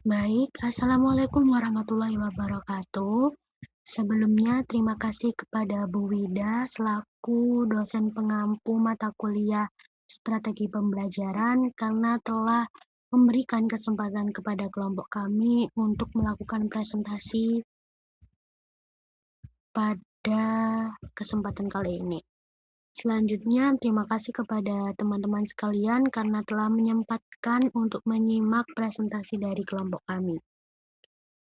Baik, Assalamualaikum warahmatullahi wabarakatuh. Sebelumnya, terima kasih kepada Bu Wida selaku dosen pengampu mata kuliah Strategi Pembelajaran karena telah memberikan kesempatan kepada kelompok kami untuk melakukan presentasi pada kesempatan kali ini. Selanjutnya, terima kasih kepada teman-teman sekalian karena telah menyempatkan untuk menyimak presentasi dari kelompok kami.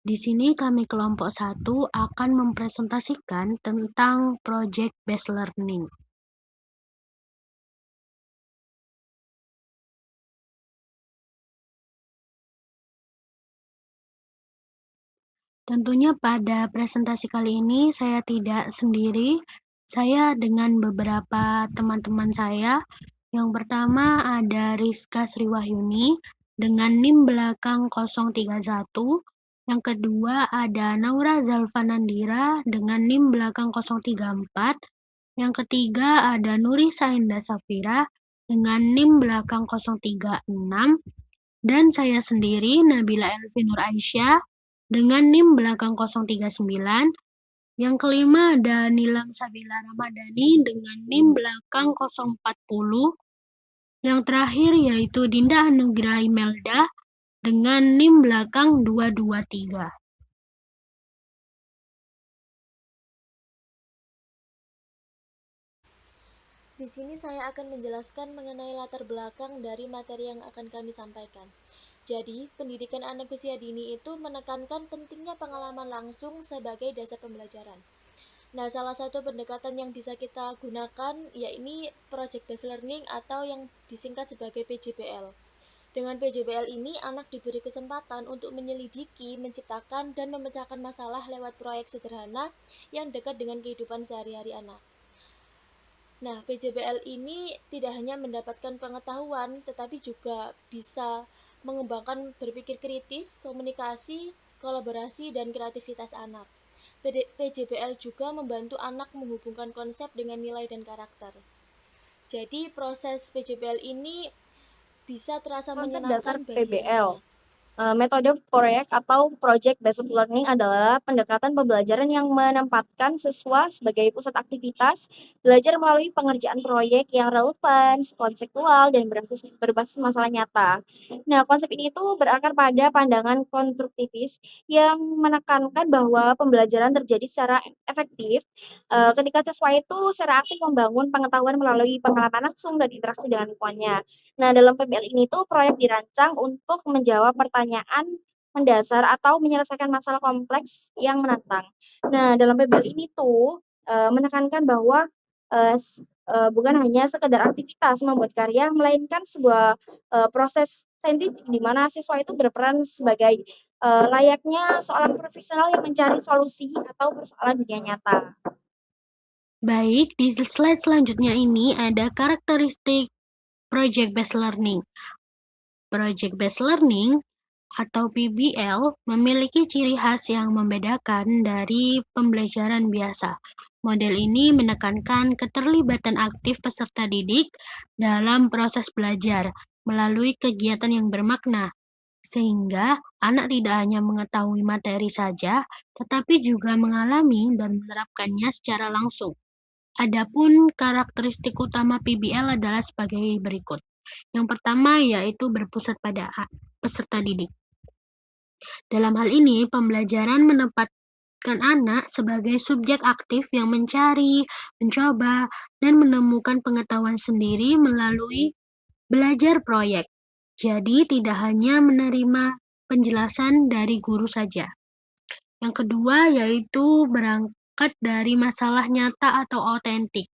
Di sini kami kelompok 1 akan mempresentasikan tentang Project Based Learning. Tentunya pada presentasi kali ini saya tidak sendiri, saya dengan beberapa teman-teman saya. Yang pertama ada Rizka Sriwahyuni dengan NIM belakang 031. Yang kedua ada Naura Zalfanandira dengan NIM belakang 034. Yang ketiga ada Nuri Sainda Safira dengan NIM belakang 036. Dan saya sendiri Nabila Elvi Nur Aisyah dengan NIM belakang 039. Yang kelima ada Nilam Sabila Ramadhani dengan NIM belakang 040. Yang terakhir yaitu Dinda Anugrah Imelda dengan NIM belakang 223. Di sini saya akan menjelaskan mengenai latar belakang dari materi yang akan kami sampaikan. Jadi, pendidikan anak usia dini itu menekankan pentingnya pengalaman langsung sebagai dasar pembelajaran. Nah, salah satu pendekatan yang bisa kita gunakan yakni Project Based Learning atau yang disingkat sebagai PJBL. Dengan PJBL ini, anak diberi kesempatan untuk menyelidiki, menciptakan, dan memecahkan masalah lewat proyek sederhana yang dekat dengan kehidupan sehari-hari anak. Nah, PJBL ini tidak hanya mendapatkan pengetahuan, tetapi juga bisa mengembangkan berpikir kritis, komunikasi, kolaborasi, dan kreativitas anak. PJBL juga membantu anak menghubungkan konsep dengan nilai dan karakter. Jadi, proses PJBL ini bisa terasa Konsep menyenangkan dasar bagi PBL. anak-anak. Metode proyek atau Project Based Learning adalah pendekatan pembelajaran yang menempatkan siswa sebagai pusat aktivitas, belajar melalui pengerjaan proyek yang relevan, konseptual, dan berbasis masalah nyata. Nah, konsep ini itu berakar pada pandangan konstruktivis yang menekankan bahwa pembelajaran terjadi secara efektif ketika siswa itu secara aktif membangun pengetahuan melalui pengalaman langsung dan interaksi dengan lingkungannya. Nah, dalam PBL ini tuh proyek dirancang untuk menjawab pertanyaan mendasar atau menyelesaikan masalah kompleks yang menantang. Nah, dalam PBL ini tuh menekankan bahwa bukan hanya sekedar aktivitas membuat karya, melainkan sebuah proses saintifik di mana siswa itu berperan sebagai layaknya seorang profesional yang mencari solusi atau persoalan dunia nyata. Baik, di slide selanjutnya ini ada karakteristik Project Based Learning. Project Based Learning atau PBL memiliki ciri khas yang membedakan dari pembelajaran biasa. Model ini menekankan keterlibatan aktif peserta didik dalam proses belajar melalui kegiatan yang bermakna, sehingga anak tidak hanya mengetahui materi saja, tetapi juga mengalami dan menerapkannya secara langsung. Adapun karakteristik utama PBL adalah sebagai berikut. Yang pertama yaitu berpusat pada peserta didik. Dalam hal ini, pembelajaran menempatkan anak sebagai subjek aktif yang mencari, mencoba, dan menemukan pengetahuan sendiri melalui belajar proyek. Jadi, tidak hanya menerima penjelasan dari guru saja. Yang kedua yaitu berangkat dari masalah nyata atau otentik,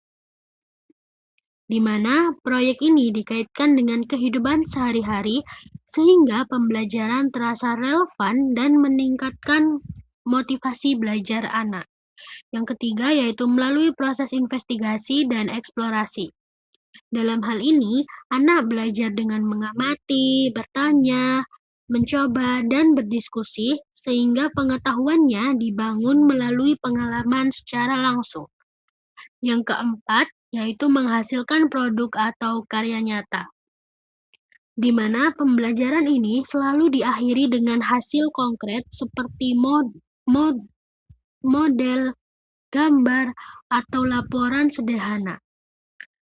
di mana proyek ini dikaitkan dengan kehidupan sehari-hari sehingga pembelajaran terasa relevan dan meningkatkan motivasi belajar anak. Yang ketiga yaitu melalui proses investigasi dan eksplorasi. Dalam hal ini, anak belajar dengan mengamati, bertanya, mencoba, dan berdiskusi sehingga pengetahuannya dibangun melalui pengalaman secara langsung. Yang keempat, yaitu menghasilkan produk atau karya nyata. di mana pembelajaran ini selalu diakhiri dengan hasil konkret seperti model, gambar, atau laporan sederhana.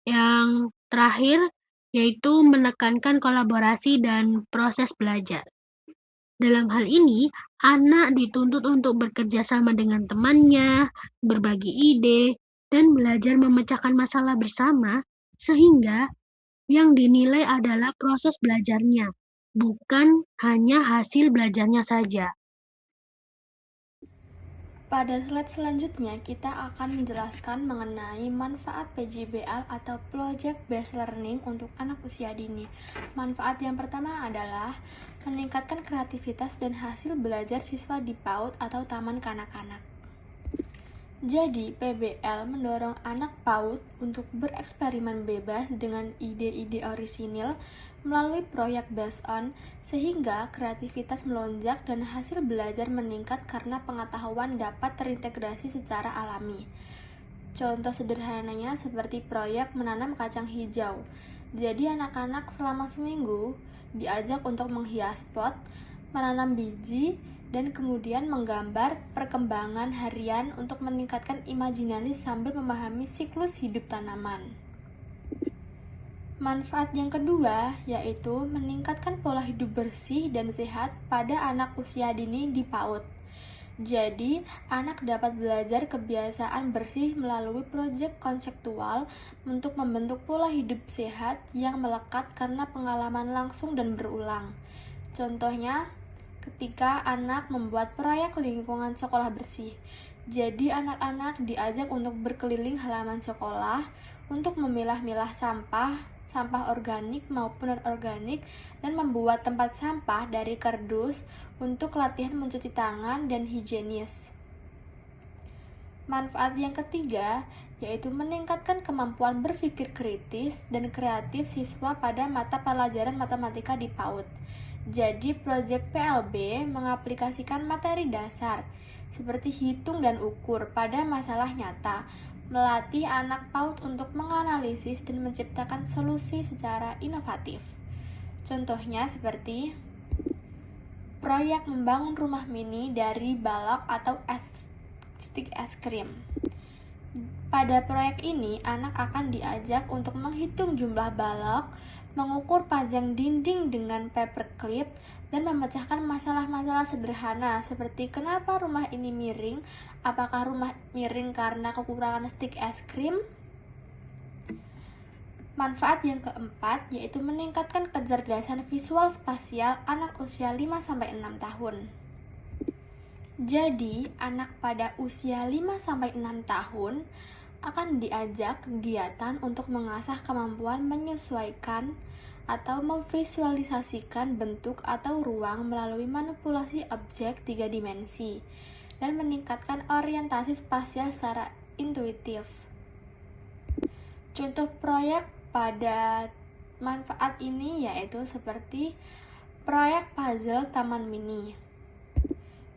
Yang terakhir yaitu menekankan kolaborasi dan proses belajar. Dalam hal ini, anak dituntut untuk bekerja sama dengan temannya, berbagi ide, dan belajar memecahkan masalah bersama, sehingga yang dinilai adalah proses belajarnya, bukan hanya hasil belajarnya saja. Pada slide selanjutnya, kita akan menjelaskan mengenai manfaat PJBL atau Project Based Learning untuk anak usia dini. Manfaat yang pertama adalah meningkatkan kreativitas dan hasil belajar siswa di PAUD atau Taman Kanak-kanak. Jadi, PBL mendorong anak PAUD untuk bereksperimen bebas dengan ide-ide orisinil melalui proyek based on, sehingga kreativitas melonjak dan hasil belajar meningkat karena pengetahuan dapat terintegrasi secara alami. Contoh sederhananya seperti proyek menanam kacang hijau. Jadi anak-anak selama seminggu diajak untuk menghias pot, menanam biji, dan kemudian menggambar perkembangan harian untuk meningkatkan imajinasi sambil memahami siklus hidup tanaman. Manfaat yang kedua yaitu meningkatkan pola hidup bersih dan sehat pada anak usia dini di PAUD. Jadi, anak dapat belajar kebiasaan bersih melalui proyek konseptual untuk membentuk pola hidup sehat yang melekat karena pengalaman langsung dan berulang. Contohnya, ketika anak membuat proyek lingkungan sekolah bersih. Jadi anak-anak diajak untuk berkeliling halaman sekolah untuk memilah-milah sampah organik maupun non-organik, dan membuat tempat sampah dari kardus untuk latihan mencuci tangan dan higienis. Manfaat yang ketiga yaitu meningkatkan kemampuan berpikir kritis dan kreatif siswa pada mata pelajaran matematika di PAUD. Jadi, proyek PLB mengaplikasikan materi dasar seperti hitung dan ukur pada masalah nyata, melatih anak PAUD untuk menganalisis dan menciptakan solusi secara inovatif. Contohnya seperti proyek membangun rumah mini dari balok atau stik es krim. Pada proyek ini, anak akan diajak untuk menghitung jumlah balok, mengukur panjang dinding dengan paperclip, dan memecahkan masalah-masalah sederhana seperti kenapa rumah ini miring, apakah rumah miring karena kekurangan stik es krim. Manfaat yang keempat yaitu meningkatkan kecerdasan visual spasial anak usia 5-6 tahun. Jadi, anak pada usia 5-6 tahun akan diajak kegiatan untuk mengasah kemampuan menyesuaikan atau memvisualisasikan bentuk atau ruang melalui manipulasi objek 3 dimensi dan meningkatkan orientasi spasial secara intuitif. Contoh proyek pada manfaat ini yaitu seperti proyek puzzle taman mini.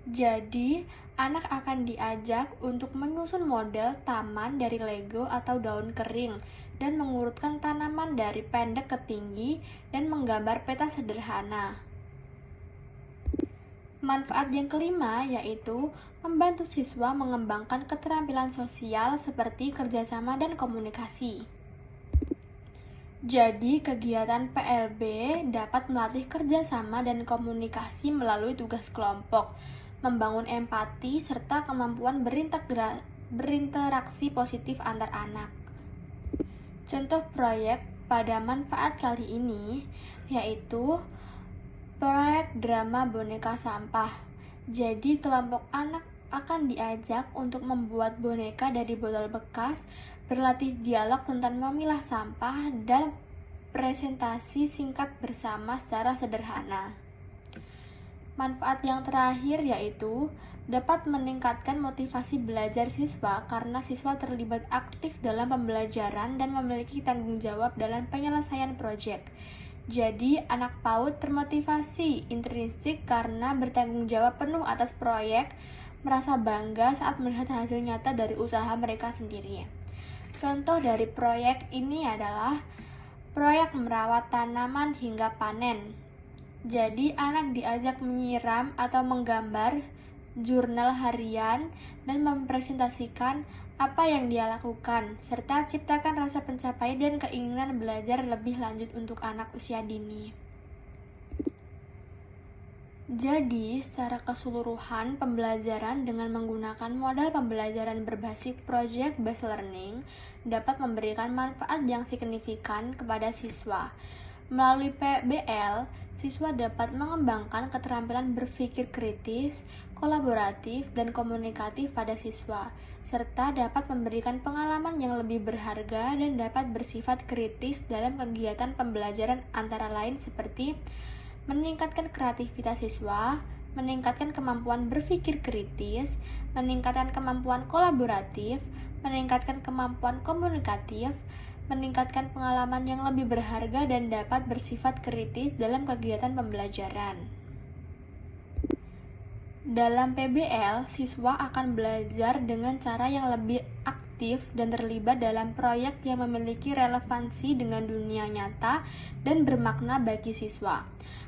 Jadi, anak akan diajak untuk menyusun model taman dari Lego atau daun kering dan mengurutkan tanaman dari pendek ke tinggi dan menggambar peta sederhana. Manfaat yang kelima yaitu membantu siswa mengembangkan keterampilan sosial seperti kerjasama dan komunikasi. Jadi, kegiatan PLB dapat melatih kerjasama dan komunikasi melalui tugas kelompok, membangun empati, serta kemampuan berinteraksi positif antar anak. Contoh proyek pada manfaat kali ini yaitu proyek drama boneka sampah. Jadi, kelompok anak akan diajak untuk membuat boneka dari botol bekas, berlatih dialog tentang memilah sampah, dan presentasi singkat bersama secara sederhana. Manfaat yang terakhir yaitu dapat meningkatkan motivasi belajar siswa karena siswa terlibat aktif dalam pembelajaran dan memiliki tanggung jawab dalam penyelesaian proyek. Jadi, anak PAUD termotivasi intrinsik karena bertanggung jawab penuh atas proyek, merasa bangga saat melihat hasil nyata dari usaha mereka sendiri. Contoh dari proyek ini adalah proyek merawat tanaman hingga panen. Jadi, anak diajak menyiram atau menggambar jurnal harian dan mempresentasikan apa yang dia lakukan, serta ciptakan rasa pencapaian dan keinginan belajar lebih lanjut untuk anak usia dini. Jadi, secara keseluruhan, pembelajaran dengan menggunakan model pembelajaran berbasis project-based learning dapat memberikan manfaat yang signifikan kepada siswa. Melalui PBL, siswa dapat mengembangkan keterampilan berpikir kritis, kolaboratif, dan komunikatif pada siswa, serta dapat memberikan pengalaman yang lebih berharga dan dapat bersifat kritis dalam kegiatan pembelajaran antara lain seperti meningkatkan kreativitas siswa, meningkatkan kemampuan berpikir kritis, meningkatkan kemampuan kolaboratif, meningkatkan kemampuan komunikatif, meningkatkan pengalaman yang lebih berharga dan dapat bersifat kritis dalam kegiatan pembelajaran. Dalam PBL, siswa akan belajar dengan cara yang lebih aktif dan terlibat dalam proyek yang memiliki relevansi dengan dunia nyata dan bermakna bagi siswa.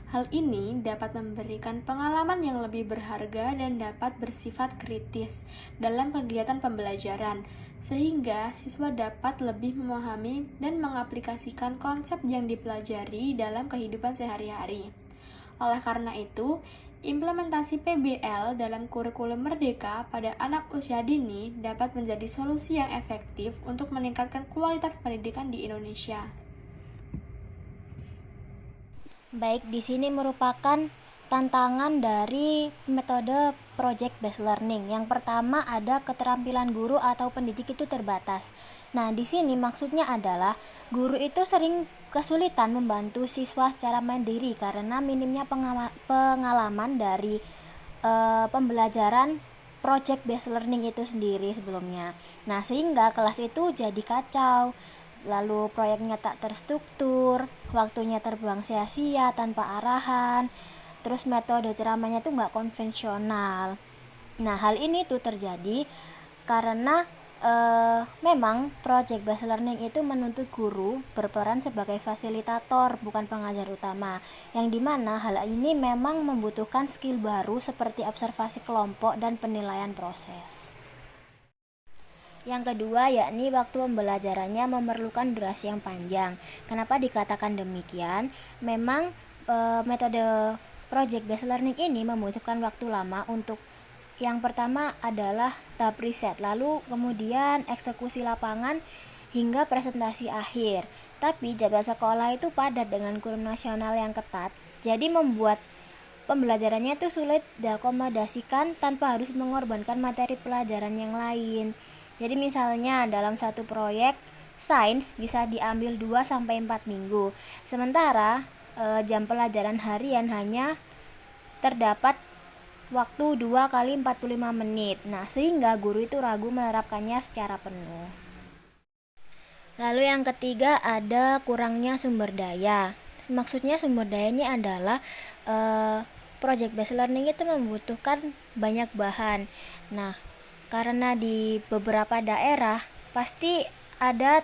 Hal ini dapat memberikan pengalaman yang lebih berharga dan dapat bersifat kritis dalam kegiatan pembelajaran, sehingga siswa dapat lebih memahami dan mengaplikasikan konsep yang dipelajari dalam kehidupan sehari-hari. Oleh karena itu, implementasi PBL dalam kurikulum merdeka pada anak usia dini dapat menjadi solusi yang efektif untuk meningkatkan kualitas pendidikan di Indonesia. Baik, di sini merupakan tantangan dari metode project based learning. Yang pertama ada keterampilan guru atau pendidik itu terbatas. Nah, di sini maksudnya adalah guru itu sering kesulitan membantu siswa secara mandiri karena minimnya pengalaman dari pembelajaran project based learning itu sendiri sebelumnya. Nah, sehingga kelas itu jadi kacau. Lalu proyeknya tak terstruktur, waktunya terbuang sia-sia tanpa arahan, terus metode ceramahnya tuh nggak konvensional. Nah, hal ini tuh terjadi karena memang project based learning itu menuntut guru berperan sebagai fasilitator, bukan pengajar utama, yang dimana hal ini memang membutuhkan skill baru seperti observasi kelompok dan penilaian proses. Yang kedua yakni waktu pembelajarannya memerlukan durasi yang panjang. Kenapa dikatakan demikian? Memang metode project based learning ini membutuhkan waktu lama untuk yang pertama adalah tahap riset, lalu kemudian eksekusi lapangan hingga presentasi akhir. Tapi jadwal sekolah itu padat dengan kurikulum nasional yang ketat, jadi membuat pembelajarannya itu sulit diakomodasikan tanpa harus mengorbankan materi pelajaran yang lain. Jadi misalnya dalam satu proyek sains bisa diambil 2-4 minggu. Sementara jam pelajaran harian hanya terdapat waktu 2 kali 45 menit. Nah, sehingga guru itu ragu menerapkannya secara penuh. Lalu yang ketiga ada kurangnya sumber daya. Maksudnya sumber daya ini adalah project based learning itu membutuhkan banyak bahan. Nah, karena di beberapa daerah pasti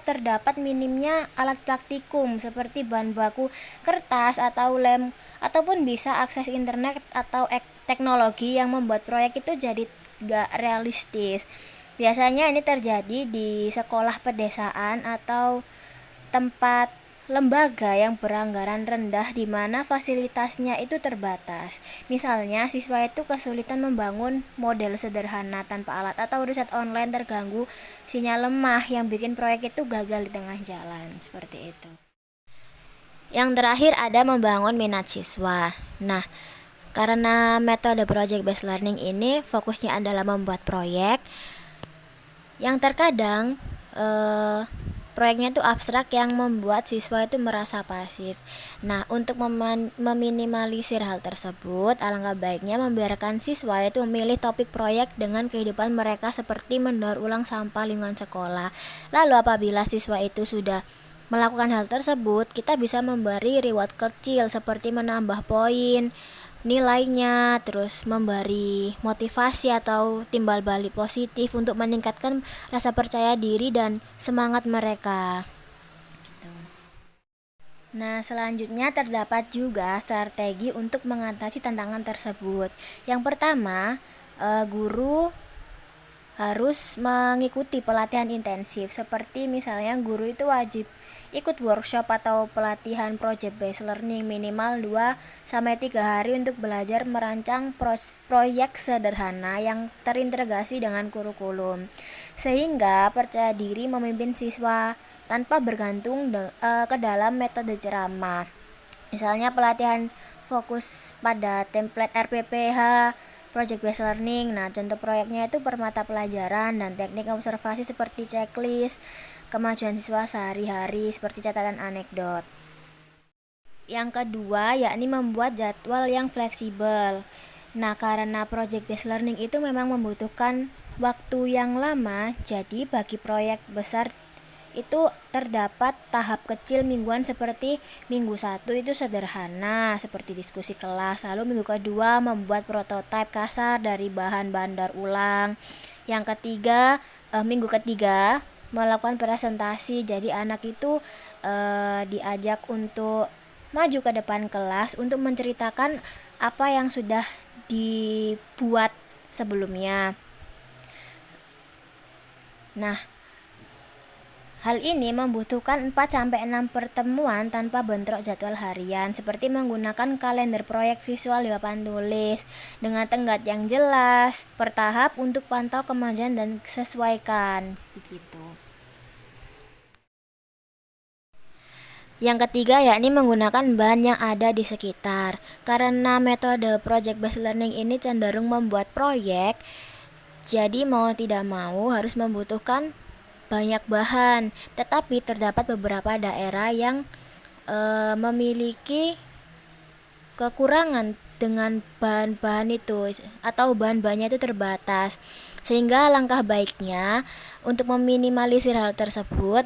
terdapat minimnya alat praktikum seperti bahan baku kertas atau lem, ataupun bisa akses internet atau teknologi yang membuat proyek itu jadi gak realistis. Biasanya ini terjadi di sekolah pedesaan atau tempat lembaga yang beranggaran rendah di mana fasilitasnya itu terbatas. Misalnya, siswa itu kesulitan membangun model sederhana tanpa alat atau riset online terganggu sinyal lemah yang bikin proyek itu gagal di tengah jalan, seperti itu. Yang terakhir ada membangun minat siswa. Nah, karena metode project based learning ini fokusnya adalah membuat proyek yang terkadang proyeknya itu abstrak yang membuat siswa itu merasa pasif. Nah, untuk meminimalisir hal tersebut, alangkah baiknya membiarkan siswa itu memilih topik proyek dengan kehidupan mereka seperti mendaur ulang sampah lingkungan sekolah. Lalu apabila siswa itu sudah melakukan hal tersebut, kita bisa memberi reward kecil seperti menambah poin nilainya, terus memberi motivasi atau timbal balik positif untuk meningkatkan rasa percaya diri dan semangat mereka. Nah, selanjutnya terdapat juga strategi untuk mengatasi tantangan tersebut. Yang pertama, guru harus mengikuti pelatihan intensif, seperti misalnya guru itu wajib ikut workshop atau pelatihan project based learning minimal 2-3 hari untuk belajar merancang proyek sederhana yang terintegrasi dengan kurikulum, sehingga percaya diri memimpin siswa tanpa bergantung ke dalam metode ceramah. Misalnya pelatihan fokus pada template RPPH, project based learning. Nah, contoh proyeknya itu per mata pelajaran dan teknik observasi seperti checklist, kemajuan siswa sehari-hari seperti catatan anekdot. Yang kedua, yakni membuat jadwal yang fleksibel. Nah, karena project based learning itu memang membutuhkan waktu yang lama, jadi bagi proyek besar itu terdapat tahap kecil mingguan seperti minggu 1 itu sederhana seperti diskusi kelas, lalu minggu kedua membuat prototipe kasar dari bahan-bahan daur ulang. Yang ketiga, minggu ketiga melakukan presentasi, jadi anak itu diajak untuk maju ke depan kelas untuk menceritakan apa yang sudah dibuat sebelumnya. Nah, hal ini membutuhkan 4-6 pertemuan tanpa bentrok jadwal harian, seperti menggunakan kalender proyek visual di papan tulis dengan tenggat yang jelas, per tahap untuk pantau kemajuan dan sesuaikan. Begitu. Yang ketiga yakni menggunakan bahan yang ada di sekitar. Karena metode project based learning ini cenderung membuat proyek, jadi mau tidak mau harus membutuhkan banyak bahan, tetapi terdapat beberapa daerah yang memiliki kekurangan dengan bahan-bahan itu atau bahan-bahannya itu terbatas, sehingga langkah baiknya untuk meminimalisir hal tersebut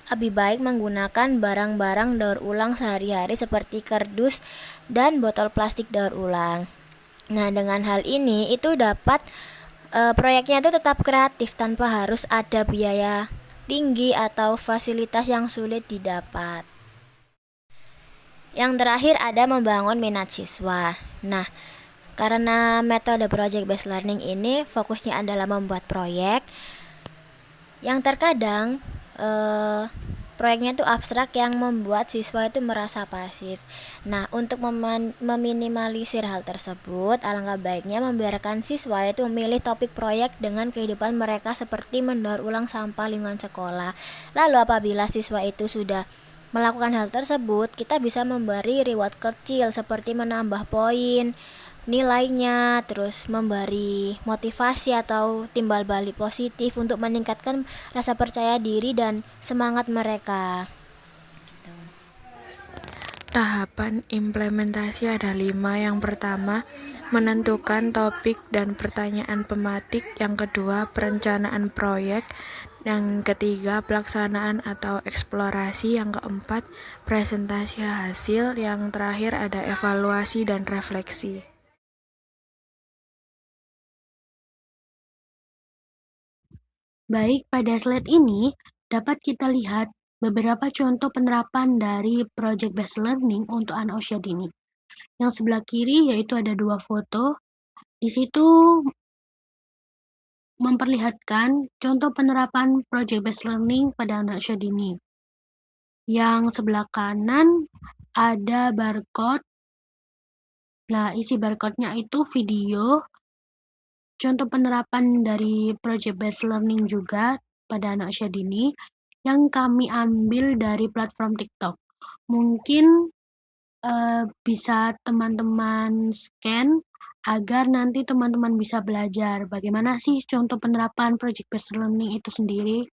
lebih baik menggunakan barang-barang daur ulang sehari-hari seperti kardus dan botol plastik daur ulang. Nah, dengan hal ini itu dapat proyeknya itu tetap kreatif tanpa harus ada biaya tinggi atau fasilitas yang sulit didapat. Yang terakhir ada membangun minat siswa. Nah, karena metode project based learning ini fokusnya adalah membuat proyek yang terkadang proyeknya itu abstrak yang membuat siswa itu merasa pasif. Nah, untuk meminimalisir hal tersebut, alangkah baiknya membiarkan siswa itu memilih topik proyek dengan kehidupan mereka seperti mendaur ulang sampah lingkungan sekolah. Lalu apabila siswa itu sudah melakukan hal tersebut, kita bisa memberi reward kecil seperti menambah poin nilainya, terus memberi motivasi atau timbal balik positif untuk meningkatkan rasa percaya diri dan semangat mereka. Tahapan implementasi ada 5. Yang pertama, menentukan topik dan pertanyaan pematik. Yang kedua, perencanaan proyek. Yang ketiga, pelaksanaan atau eksplorasi. Yang keempat, presentasi hasil. Yang terakhir ada evaluasi dan refleksi. Baik, pada slide ini dapat kita lihat beberapa contoh penerapan dari project based learning untuk anak usia dini. Yang sebelah kiri yaitu ada 2 foto. Di situ memperlihatkan contoh penerapan project based learning pada anak usia dini. Yang sebelah kanan ada barcode. Nah, isi barcode-nya itu video contoh penerapan dari project based learning juga pada anak usia dini yang kami ambil dari platform TikTok. Mungkin bisa teman-teman scan agar nanti teman-teman bisa belajar bagaimana sih contoh penerapan project based learning itu sendiri.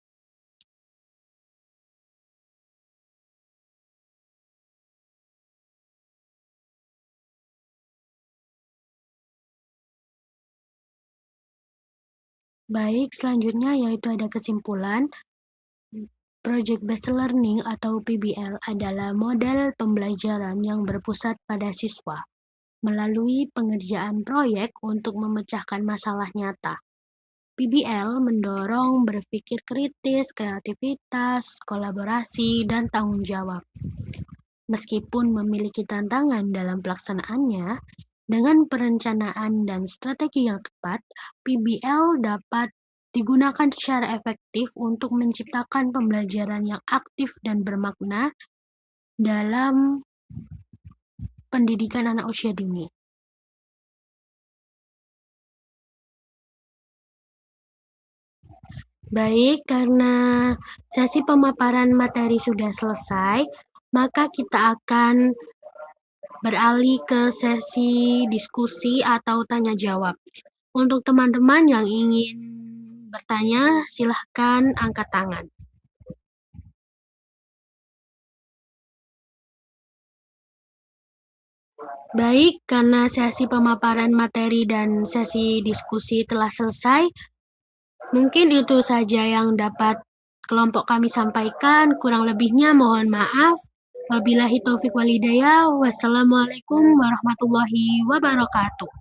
Baik, selanjutnya yaitu ada kesimpulan. Project Based Learning atau PBL adalah model pembelajaran yang berpusat pada siswa melalui pengerjaan proyek untuk memecahkan masalah nyata. PBL mendorong berpikir kritis, kreativitas, kolaborasi, dan tanggung jawab. Meskipun memiliki tantangan dalam pelaksanaannya, dengan perencanaan dan strategi yang tepat, PBL dapat digunakan secara efektif untuk menciptakan pembelajaran yang aktif dan bermakna dalam pendidikan anak usia dini. Baik, karena sesi pemaparan materi sudah selesai, maka kita akan beralih ke sesi diskusi atau tanya jawab. Untuk teman-teman yang ingin bertanya, silahkan angkat tangan. Baik, karena sesi pemaparan materi dan sesi diskusi telah selesai, mungkin itu saja yang dapat kelompok kami sampaikan. Kurang lebihnya mohon maaf. Wabillahi taufiq walhidayah. Wassalamualaikum warahmatullahi wabarakatuh.